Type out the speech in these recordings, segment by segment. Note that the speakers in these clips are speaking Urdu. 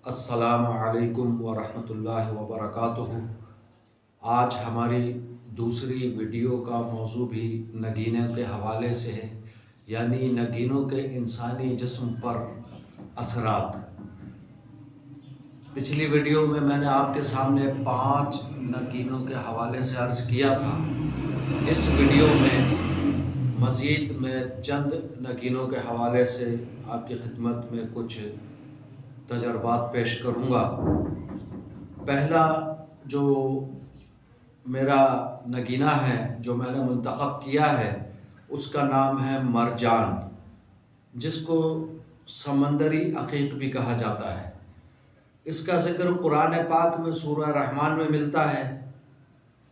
السلام علیکم ورحمۃ اللہ وبرکاتہ۔ آج ہماری دوسری ویڈیو کا موضوع بھی نگینوں کے حوالے سے ہے، یعنی نگینوں کے انسانی جسم پر اثرات۔ پچھلی ویڈیو میں نے آپ کے سامنے 5 نگینوں کے حوالے سے عرض کیا تھا۔ اس ویڈیو میں مزید میں چند نگینوں کے حوالے سے آپ کی خدمت میں کچھ تجربات پیش کروں گا۔ پہلا جو میرا نگینہ ہے جو میں نے منتخب کیا ہے، اس کا نام ہے مرجان، جس کو سمندری عقیق بھی کہا جاتا ہے۔ اس کا ذکر قرآن پاک میں سورہ رحمان میں ملتا ہے۔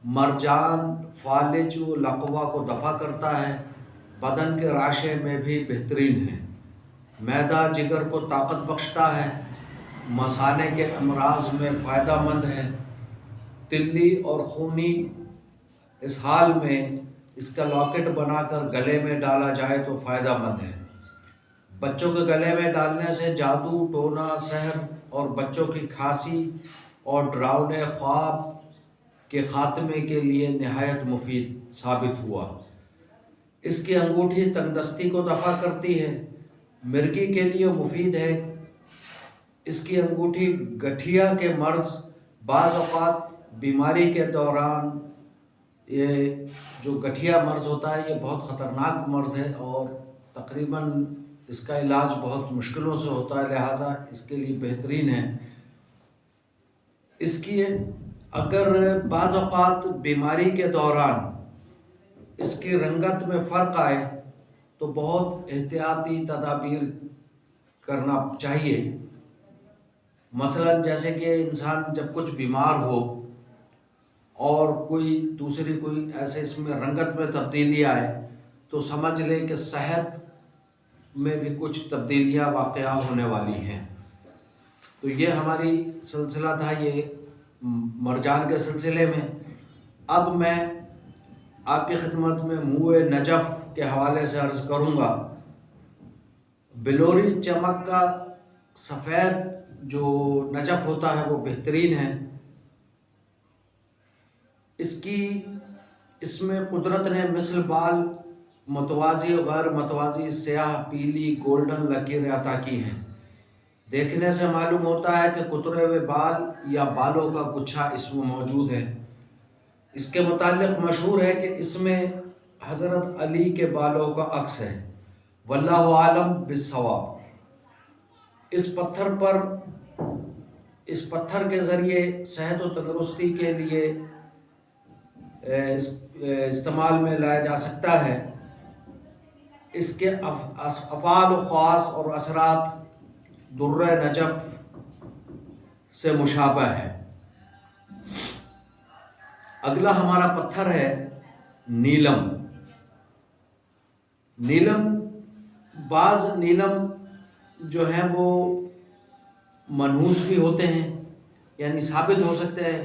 مرجان فالج و لقوا کو دفع کرتا ہے، بدن کے راشے میں بھی بہترین ہے، معدہ جگر کو طاقت بخشتا ہے، مثانے کے امراض میں فائدہ مند ہے، تلی اور خونی اسہال میں اس کا لاکٹ بنا کر گلے میں ڈالا جائے تو فائدہ مند ہے۔ بچوں کے گلے میں ڈالنے سے جادو، ٹونا، سحر اور بچوں کی کھانسی اور ڈراؤنے خواب کے خاتمے کے لیے نہایت مفید ثابت ہوا۔ اس کی انگوٹھی تنگدستی کو دفع کرتی ہے، مرگی کے لیے مفید ہے۔ اس کی انگوٹھی گٹھیا کے مرض، بعض اوقات بیماری کے دوران، یہ جو گٹھیا مرض ہوتا ہے یہ بہت خطرناک مرض ہے اور تقریباً اس کا علاج بہت مشکلوں سے ہوتا ہے، لہٰذا اس کے لیے بہترین ہے۔ اس کی اگر بعض اوقات بیماری کے دوران اس کی رنگت میں فرق آئے تو بہت احتیاطی تدابیر کرنا چاہیے۔ مثلاً جیسے کہ انسان جب کچھ بیمار ہو اور کوئی ایسے اس میں رنگت میں تبدیلی آئے تو سمجھ لے کہ صحت میں بھی کچھ تبدیلیاں واقع ہونے والی ہیں۔ تو یہ ہماری سلسلہ تھا یہ مرجان کے سلسلے میں۔ اب میں آپ کی خدمت میں موئے نجف کے حوالے سے عرض کروں گا۔ بلوری چمک کا سفید جو نجف ہوتا ہے وہ بہترین ہے۔ اس میں قدرت نے مثل بال متوازی و غیر متوازی سیاہ، پیلی، گولڈن لکیریں عطا کی ہیں۔ دیکھنے سے معلوم ہوتا ہے کہ کترے ہوئے بال یا بالوں کا گچھا اس میں موجود ہے۔ اس کے متعلق مشہور ہے کہ اس میں حضرت علی کے بالوں کا عکس ہے، واللہ عالم بالصواب۔ اس پتھر کے ذریعے صحت و تندرستی کے لیے استعمال میں لایا جا سکتا ہے۔ اس کے افعال و خواص اور اثرات درہ نجف سے مشابہ ہے۔ اگلا ہمارا پتھر ہے نیلم۔ بعض نیلم جو ہیں وہ منحوس بھی ہوتے ہیں، یعنی ثابت ہو سکتے ہیں،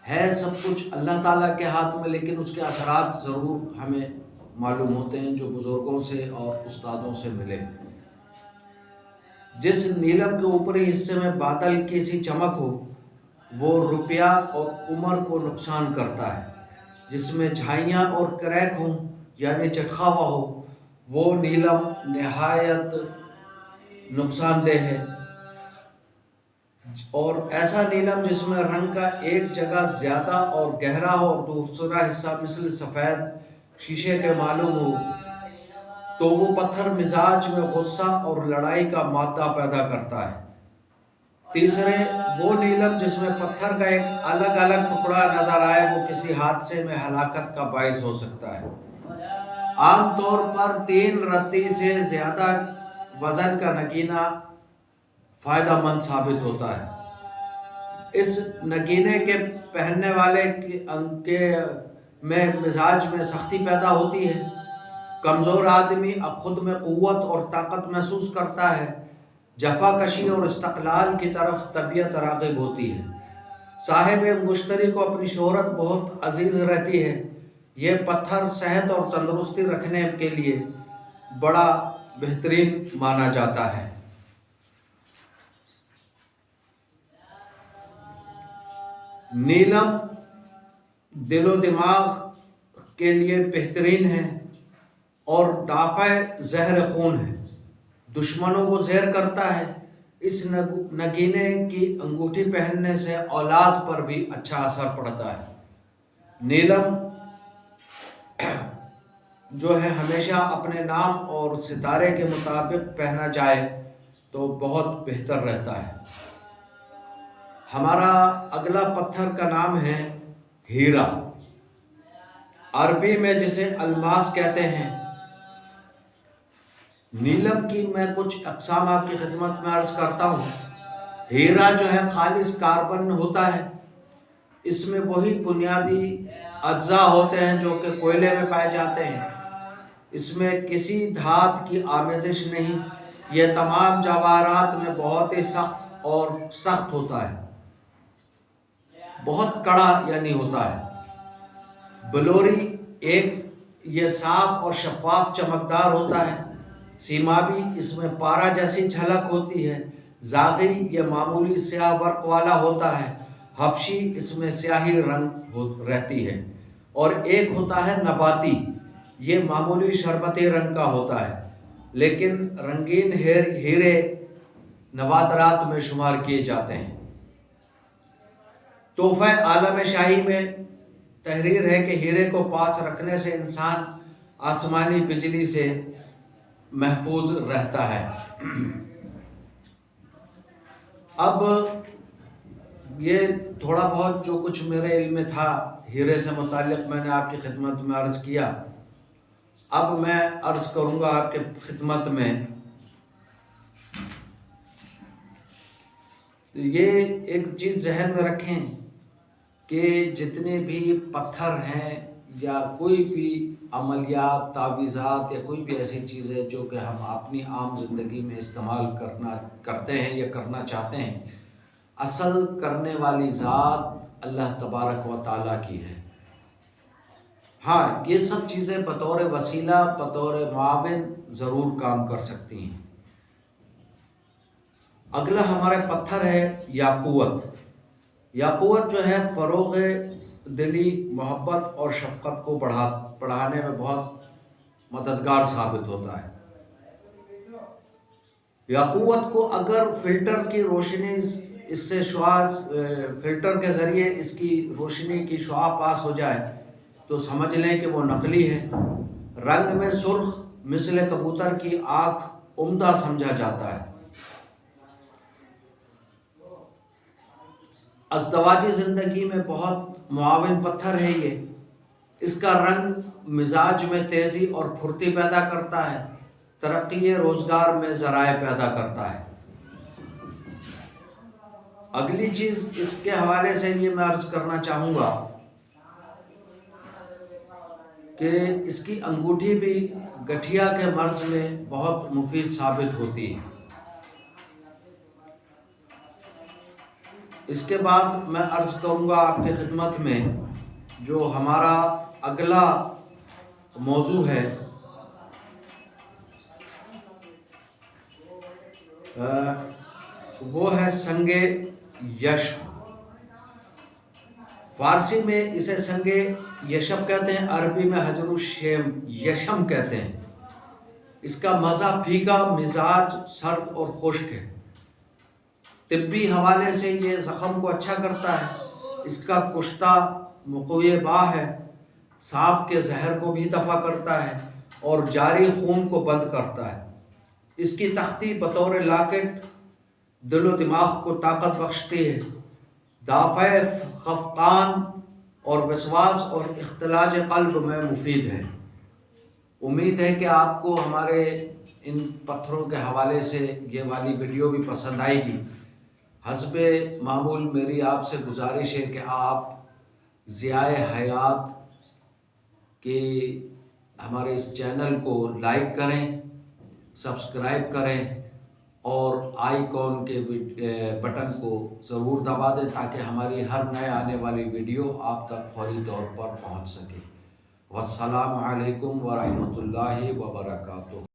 ہے سب کچھ اللہ تعالیٰ کے ہاتھ میں، لیکن اس کے اثرات ضرور ہمیں معلوم ہوتے ہیں جو بزرگوں سے اور استادوں سے ملے۔ جس نیلم کے اوپری حصے میں بادل کی سی چمک ہو وہ روپیہ اور عمر کو نقصان کرتا ہے۔ جس میں جھائیاں اور کریک ہوں یعنی چٹخاوا ہو وہ نیلم نہایت نقصان دہ ہے۔ اور ایسا نیلم جس میں رنگ کا ایک جگہ زیادہ اور گہرا ہو اور دوسرا حصہ مثل سفید شیشے کے معلوم ہو تو وہ پتھر مزاج میں غصہ اور لڑائی کا مادہ پیدا کرتا ہے۔ تیسرے وہ نیلم جس میں پتھر کا ایک الگ الگ ٹکڑا نظر آئے وہ کسی حادثے میں ہلاکت کا باعث ہو سکتا ہے۔ عام طور پر 3 رتی سے زیادہ وزن کا نگینہ فائدہ مند ثابت ہوتا ہے۔ اس نگینے کے پہننے والے کے میں مزاج میں سختی پیدا ہوتی ہے۔ کمزور آدمی خود میں قوت اور طاقت محسوس کرتا ہے۔ جفا کشی اور استقلال کی طرف طبیعت راغب ہوتی ہے۔ صاحب انگشتری کو اپنی شہرت بہت عزیز رہتی ہے۔ یہ پتھر صحت اور تندرستی رکھنے کے لیے بڑا بہترین مانا جاتا ہے۔ نیلم دل و دماغ کے لیے بہترین ہے اور دافع زہر خون ہے، دشمنوں کو زہر کرتا ہے۔ اس نگینے کی انگوٹھی پہننے سے اولاد پر بھی اچھا اثر پڑتا ہے۔ نیلم جو ہے ہمیشہ اپنے نام اور ستارے کے مطابق پہنا جائے تو بہت بہتر رہتا ہے۔ ہمارا اگلا پتھر کا نام ہے ہیرا، عربی میں جسے الماس کہتے ہیں۔ نیلم کی میں کچھ اقسام آپ کی خدمت میں عرض کرتا ہوں۔ ہیرا جو ہے خالص کاربن ہوتا ہے، اس میں وہی بنیادی اجزاء ہوتے ہیں جو کہ کوئلے میں پائے جاتے ہیں، اس میں کسی دھات کی آمیزش نہیں۔ یہ تمام جواہرات میں بہت ہی سخت ہوتا ہے، بہت کڑا یعنی ہوتا ہے۔ بلوری یہ صاف اور شفاف چمکدار ہوتا ہے۔ سیمابی اس میں پارا جیسی جھلک ہوتی ہے۔ زاغی یہ معمولی سیاہ ورق والا ہوتا ہے۔ حبشی اس میں سیاہی رنگ رہتی ہے۔ اور ایک ہوتا ہے نباتی، یہ معمولی شربتی رنگ کا ہوتا ہے، لیکن رنگین ہیرے نوادرات میں شمار کیے جاتے ہیں۔ تحفہ عالم شاہی میں تحریر ہے کہ ہیرے کو پاس رکھنے سے انسان آسمانی بجلی سے محفوظ رہتا ہے۔ اب یہ تھوڑا بہت جو کچھ میرے علم میں تھا ہیرے سے متعلق میں نے آپ کی خدمت میں عرض کیا۔ اب میں عرض کروں گا آپ کے خدمت میں، یہ ایک چیز ذہن میں رکھیں کہ جتنے بھی پتھر ہیں یا کوئی بھی عملیات، تعویذات یا کوئی بھی ایسی چیزیں جو کہ ہم اپنی عام زندگی میں استعمال کرتے ہیں یا کرنا چاہتے ہیں، اصل کرنے والی ذات اللہ تبارک و تعالیٰ کی ہے۔ ہاں، یہ سب چیزیں بطور وسیلہ، بطور معاون ضرور کام کر سکتی ہیں۔ اگلا ہمارے پتھر ہے یاقوت۔ یاقوت جو ہے فروغ دلی، محبت اور شفقت کو بڑھانے میں بہت مددگار ثابت ہوتا ہے۔ یاقوت کو اگر فلٹر کی روشنی فلٹر کے ذریعے اس کی روشنی کی شعاع پاس ہو جائے تو سمجھ لیں کہ وہ نقلی ہے۔ رنگ میں سرخ، مثل کبوتر کی آنکھ، عمدہ سمجھا جاتا ہے۔ ازدواجی زندگی میں بہت معاون پتھر ہے یہ۔ اس کا رنگ مزاج میں تیزی اور پھرتی پیدا کرتا ہے، ترقی روزگار میں ذرائع پیدا کرتا ہے۔ اگلی چیز اس کے حوالے سے یہ میں عرض کرنا چاہوں گا کہ اس کی انگوٹھی بھی گٹھیا کے مرض میں بہت مفید ثابت ہوتی ہے۔ اس کے بعد میں عرض کروں گا آپ کی خدمت میں جو ہمارا اگلا موضوع ہے، وہ ہے سنگ یشم۔ فارسی میں اسے سنگ یشم کہتے ہیں، عربی میں حجر الشیم یشم کہتے ہیں۔ اس کا مزہ پھیکا، مزاج سرد اور خشک ہے۔ طبی حوالے سے یہ زخم کو اچھا کرتا ہے۔ اس کا کشتہ مقوی با ہے، سانپ کے زہر کو بھی دفع کرتا ہے اور جاری خون کو بند کرتا ہے۔ اس کی تختی بطور لاکٹ دل و دماغ کو طاقت بخشتی ہے، دافع خفقان اور وسواس اور اختلاج قلب میں مفید ہے۔ امید ہے کہ آپ کو ہمارے ان پتھروں کے حوالے سے یہ والی ویڈیو بھی پسند آئے گی۔ حسب معمول میری آپ سے گزارش ہے کہ آپ ضیاء حیات کے ہمارے اس چینل کو لائک کریں، سبسکرائب کریں اور آئیکن کے بٹن کو ضرور دبا دیں تاکہ ہماری ہر نئے آنے والی ویڈیو آپ تک فوری طور پر پہنچ سکے۔ والسلام علیکم ورحمۃ اللہ وبرکاتہ۔